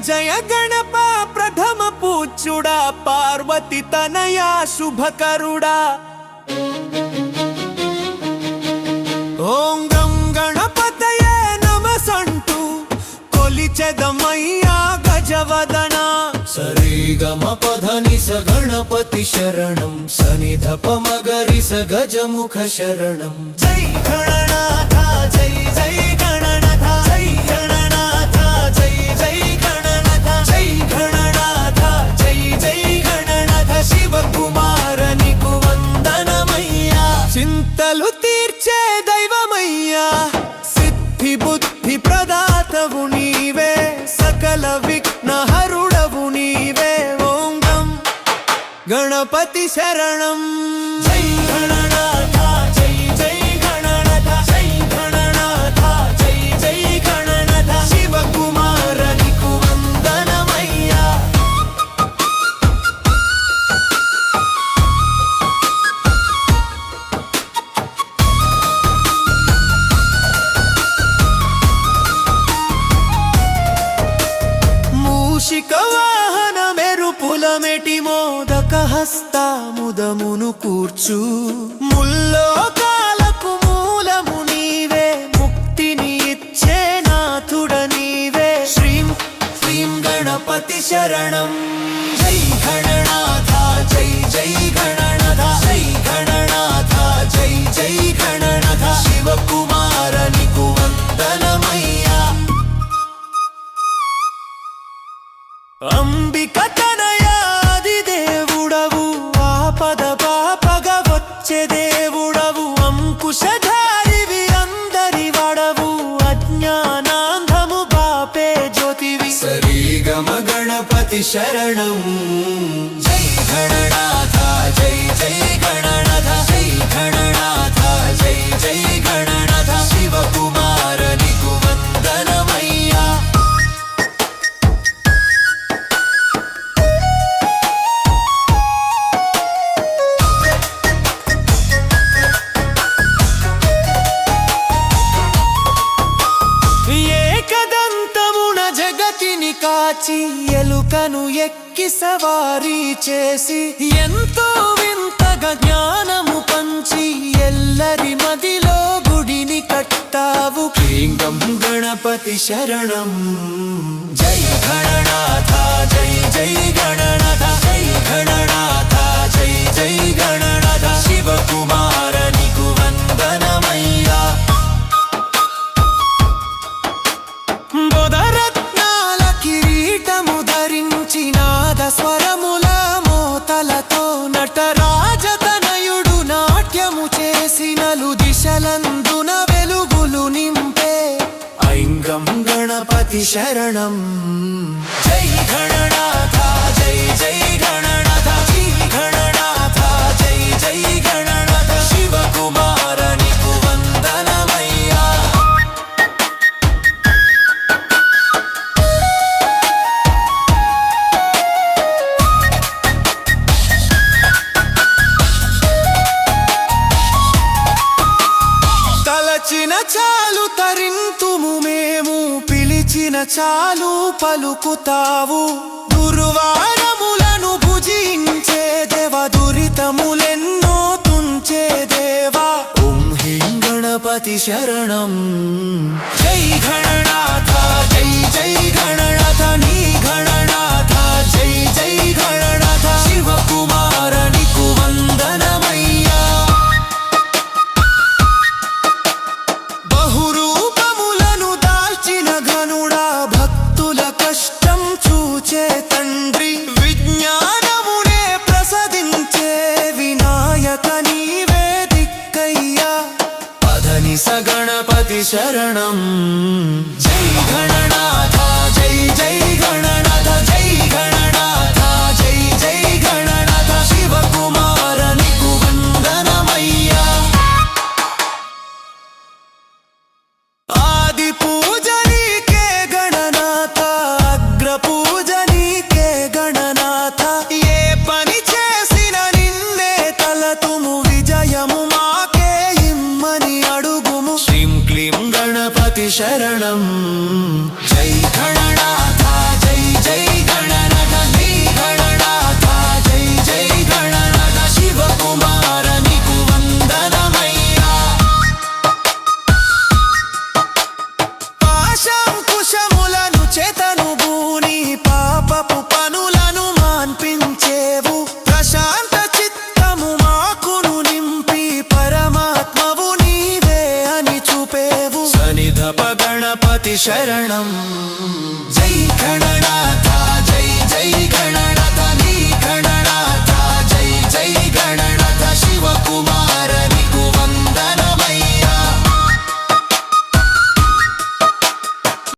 జయ గణప ప్రథమ పూజ్యుడా పార్వతి తనయా శుభకరుడా ఓం గం గణపతయే నమసంటూ కొలిచెదమయ్యా గజవదన సరిగమ పధని స గణపతి శరణం సనిధప మగరి స గజముఖ శరణం జై గణనాథ జై జై గణనాథ జై గణనాథ జై జై గణనాథ జై గణనాథ జై జై గణనాథ శివకుమార నీకు వందనమయ్యా చింతలు తీర్చే దైవమయ్యా సిద్ధి బుద్ధి ప్రదాతవు నీవే సకల విఘ్నహరుడవు నీవే ఓం గం గణపతి శరణం జై గణనాథ జై జై గణనాథ జై గణనాథ జై జై గణనాథ శివకుమార నీకు వందనమయ్యా మూషిక వాహన మెరుపుల మెటి మోదక హస్తాముదమును కూర్చు ముల్లోకాలకు మూలము నీవే ముక్తిని ఇచ్చే నాథుడ నీవే శ్రీం శ్రీం గణపతి శరణం జై గణనాథ జై జై గణనాథ జై గణనాథ జై జై గణనాథ శివకుమార నీకు వందనమయ్యా అంబిక తనయాది దేవుడవు ఆపద పాపగ వచ్చే దేవుడవు అంకుశధారివి అందరి వడవు అజ్ఞానాంధము బాపే జ్యోతివి సరిగమ గణపతి శరణం జై గణనాథ జై జై గణనాథ జై గణనాథ జై జై గణనాథ శివకుమార నీకు వందనమయ్యా ఏకదంతమున జగతిని కాచి ఎలుకను ఎక్కి సవారీ చేసి ఎంతో వింతగా జ్ఞానము పంచి ఎల్లరి మదిలో గుడిని కట్టావు లింగం గణపతి శరణం జై గణనాథ జై జై గణనాథ జై గణనాథ జై జై గణనాథ శివకుమార నీకు వందనమయ్యా బోధరత్నాల కిరీటము ధరించి నాద స్వరముల మోతలతో నటరాజతనయుడు నాట్యము చేసినలు దిశలందున వెలుగులు నింపే ఐంగం గణపతి శరణం జై గణనాథ జై జై గణనాథ జై గణనాథ జై జై గణనాథ శివకుమార నీకు వందనమయ్యా తలచిన చాలు తరింతుము మేము పిలిచిన చాలు పలుకుతావు దుర్వారములను భుజించే దేవ దురితములెన్నో తుంచే దేవా ఓం హ్రీం గణపతి శరణం జై గణనాథ జై జై గణనాథ నీ గణనాథ జై జై గణనాథ శివకుమార నీకు వందనమయ్యా బహురూపములను దాల్చిన ఘనుడా భక్తుల కష్టం చూచే తండ్రి విజ్ఞానమునే ప్రసాదించే వినాయక నీవే దిక్కయ్యా పధని స గణపతి శరణం జై గణనాథ జై జై గణనాథ జై గణనాథ జై జై గణనాథ శివకుమార నీకు వందనమయ్యా ఆది పూజ నీకే గణనాథ అగ్ర పూజ నీకే గణనాథ ఏ పని చేసిన నిన్నే తలతుము విజయము మాకే ఇమ్మని అడుగుము శ్రీం క్లీం గణపతి శరణం శరణం